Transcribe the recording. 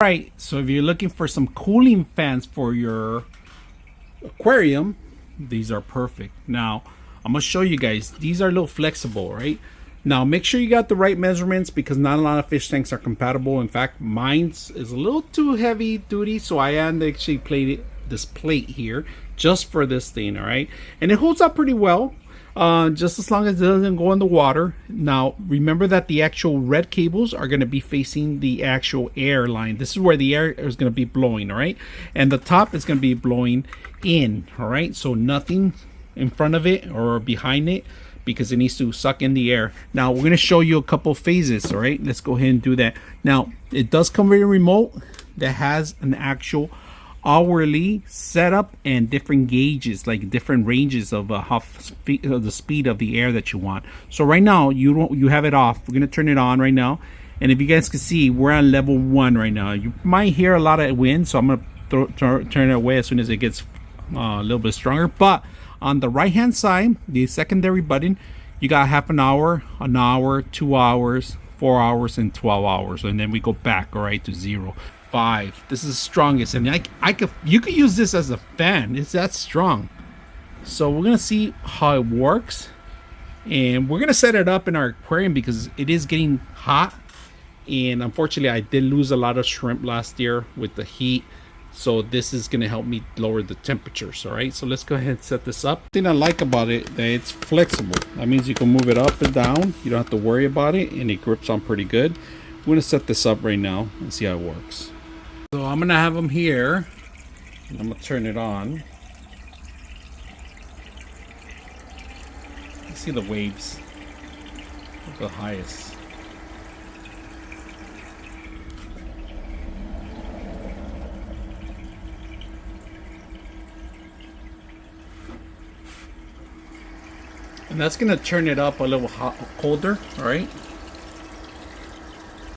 Right, so if you're looking for some cooling fans for your aquarium, these are perfect. Now I'm gonna show you guys, these are a little flexible, right? Now make sure you got the right measurements because not a lot of fish tanks are compatible. In fact, mine's is a little too heavy duty, so I had to actually plate this plate here just for this thing. All right, and it holds up pretty well, just as long as it doesn't go in the water. Now remember that the actual red cables are going to be facing the actual air line. This is where the air is going to be blowing, all right, and the top is going to be blowing in. All right, so nothing in front of it or behind it, because it needs to suck in the air. Now we're going to show you a couple phases. All right, let's go ahead and do that. Now it does come with a remote that has an actual hourly setup and different gauges, like different ranges of the speed of the air that you want. So right now you have it off. We're going to turn it on right now, and if you guys can see, we're on level 1 right now. You might hear a lot of wind, so I'm going to turn it away as soon as it gets a little bit stronger. But on the right hand side, the secondary button, you got half an hour, 2 hours, 4 hours, and 12 hours, and then we go back, all right, to 0, 5. This is the strongest, and you could use this as a fan. It's that strong. So we're gonna see how it works, and we're gonna set it up in our aquarium because it is getting hot, and unfortunately I did lose a lot of shrimp last year with the heat. So this is going to help me lower the temperatures. All right, so let's go ahead and set this up. The thing I like about it, that it's flexible. That means you can move it up and down. You don't have to worry about it, and it grips on pretty good. I'm going to set this up right now and see how it works. So I'm going to have them here, and I'm going to turn it on. You see the waves at the highest. And that's gonna turn it up a little colder, all right?